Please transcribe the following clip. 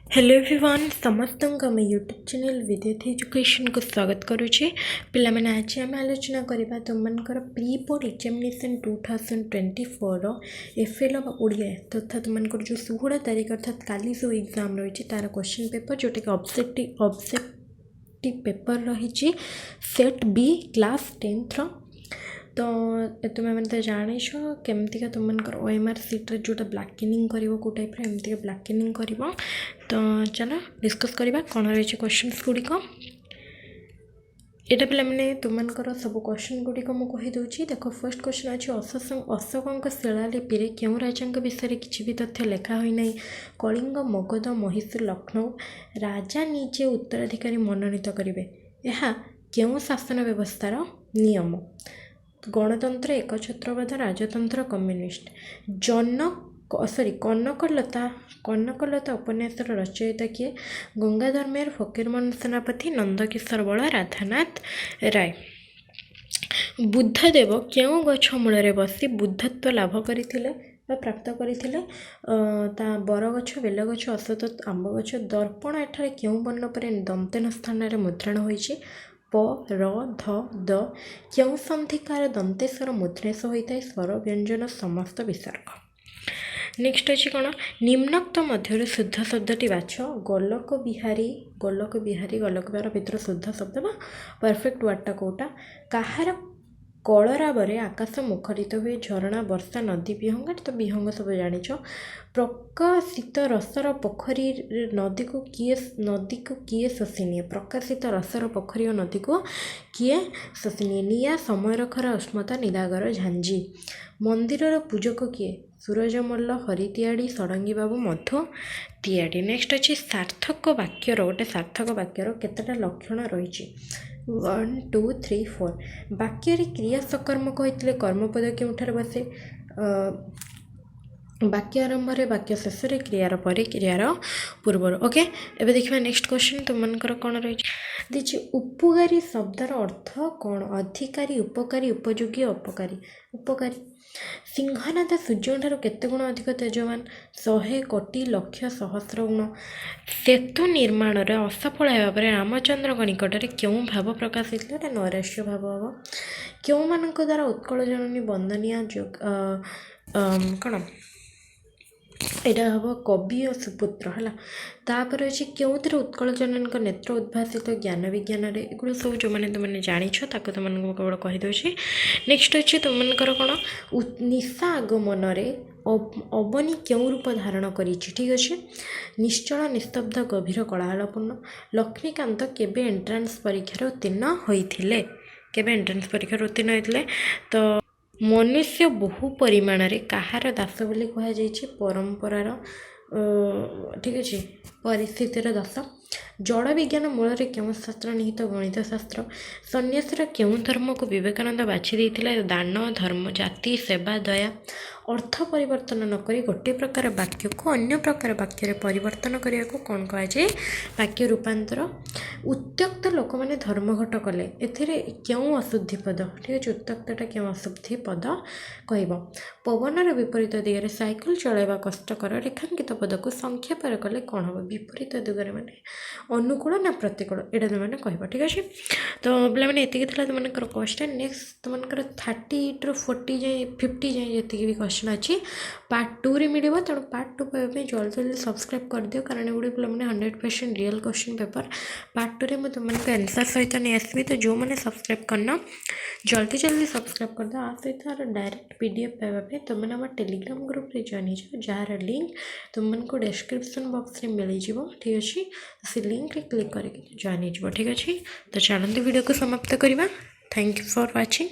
Hello everyone समस्त आम YouTube channel विद्यार्थी एजुकेशन को स्वागत करुचे पिला माने आज आम आलोचना करबा तुमनकर pre board examination 2024 FL Odia तथा तुमनकर जो 16 तारीख अर्थात काली जो एग्जाम रही तार क्वेश्चन पेपर जोटा कि ऑब्जेक्टिव पेपर रही सेट बी क्लास 10th तो तुम मैंने तो जानीछ केमतीका तुमनकर ओएमआर सीट्रे जोटा ब्लैकेनिंग कर टाइप एमती ब्लैकेनिंग कर तो चलो डिस्कस करवा कौन रही क्वेश्चंस गुड़िक यहाँ पे मैंने तुमनकर सब क्वेश्चन गुड़िक मुझे देख फर्स्ट क्वेश्चन अच्छे अशोकों शिलालिपि रे क्यों राजा विषय किसी भी तथ्य लिखा हुई ना कलिंग मगध महिषूर लखनऊ राजा निजे उत्तराधिकारी मनोनीत करेंगे यह क्यों शासन व्यवस्थार नियम गणतंत्र एकछत्रवाद राजतंत्र कम्युनिस्ट कनकलता उपन्यास रचयिता किए गंगाधर मेहर फकीरमोहन सेनापति नंदकिशोर बड़ा राधानाथ राय बुद्धदेव क्यों गछ मूल बसी बुद्धत्व लाभ करथिले प्राप्त करथिले बरगछ बेलगछ अशोक आंब गछ दर्पण एठारे क्यों वर्ण पर दंतेन स्थान में मुद्रण होइछि प र ध द क्यों संधिकार दंतेश्वर मुद्रेश होता है स्वर व्यंजन समस्त विसर्ग नेक्स्ट अच्छी कौन निम्नोक्त मध्य शुद्ध शब्दटी बाछ गोलक बिहारी भितर शुद्ध शब्द बा परफेक्ट वर्डटा कौटा कहार कलराबरे आकाश मुखरित हुए झरणा वर्षा नदी विहंग तो विहंग सब जानिछ प्रकाशित रसर पोखरी नदी को किए शोषी निए प्रकाशित रसर पोखरी और नदी को किए शोषी निए निया समय खरा उष्मता निदागर झांझी मंदिर पूजक किए सूरज मल्ल हरितियाड़ी षडंगी बाबू मधु तियाड़ी नेक्स्ट अच्छी सार्थक वाक्यर गोटे सार्थक वाक्यर केतेटा लक्षण रही 1 2 3 4 वाक्य क्रिया सकर्मक होते कर्मपद केउठार बसे वाक्य आरंभ वाक्य शेष क्रियार पर क्रियार पूर्व ओके एबे देखिए नेक्स्ट क्वेश्चन तुमनकर कौन रही देखिए उपकारी शब्दर अर्थ कौन अधिकारी उपकारी उपयोगी अपकारी उपकारी सिंहनाद सूर्य केते गुण अधिक तेजवान 100 कोटी लक्ष सहस्र गुण सेतु निर्माण असफल भाव रामचंद्र निकट में क्यों भाव प्रकाशित नैराश्य भाव हम क्यों मान द्वारा उत्कल जननी वंदनीय कौन यहाँ हम कवि और सुपुत्र है तापर अच्छे क्यों उत्कल जननी नेत्र उद्भासित ज्ञान विज्ञान एगुड़ा सब जो मैंने तुमने जाच तुमको केवल कहीदे नेक्स्ट अच्छे तुमकर कौन निशा आगमन अवनी क्यों रूप धारण कर ठीक अच्छे निश्चल निस्तब्ध गभीर कलाहलपूर्ण लक्ष्मीकांत केबे एंट्रांस परीक्षार उत्तीर्ण होते केबे एंट्रांस परीक्षार उत्तीर्ण होते तो मनुष्य बहु परिमाण रे कहार दास बोली कहुई परंपरार ठीक अच्छे परिस्थितिर दास जड़ विज्ञान मूल क्यों शास्त्र निहित गणित शास्त्र सन्यासर क्यों धर्म को विवेकानंद बाछी दान धर्म जाति सेवा दया अर्थ परिवर्तन नक गोटे प्रकार वाक्य को अन्य प्रकार वाक्य परिवर्तन करने को कौन कहुए वाक्य रूपांतर उत्त्यक्त लोक मैंने धर्मघट कले ए क्यों अशुद्धि पद ठीक अच्छे उत्त्यक्तटा क्यों अशुद्धि पद कह पवनर विपरीत दिगरे साइकेल चलवा कष्टकर रेखांकित पद को संख्या पर कले कौन हम विपरीत दिगरे मैंने अनुकूल ना प्रतिकूल यहाँ तुमने कह ठीक अच्छे तो पे मैंने ये तुमकर क्वेश्चन नेक्स्ट तुमकर 38 ରୁ 40 जाए 50 जाए जी भी क्वेश्चन अच्छी पार्ट 2 रे मिल तेणु पार्ट 2 पाइबा जल्दी जल्दी सब्सक्राइब कर दियो कारण गुड़े पे 100% रियल क्वेश्चन पेपर पार्ट 2 रे मुझे तुमको आंसर सहित नहीं आसबि तो जो मैंने सब्सक्राइब करना जल्दी जल्दी सब्सक्राइब कर दो आ सहित डायरेक्ट पीडीएफ पाइबा तुमने आम टेलीग्राम ग्रुप रे जॉइन हो जार लिंक तुमको डिस्क्रिप्शन बॉक्स रे मिल जाव ठीक अच्छे से लिंक रे क्लिक करके जॉइन हो ठीक अच्छे तो चलते वीडियो को समाप्त करवा थैंक यू फॉर वाचिंग।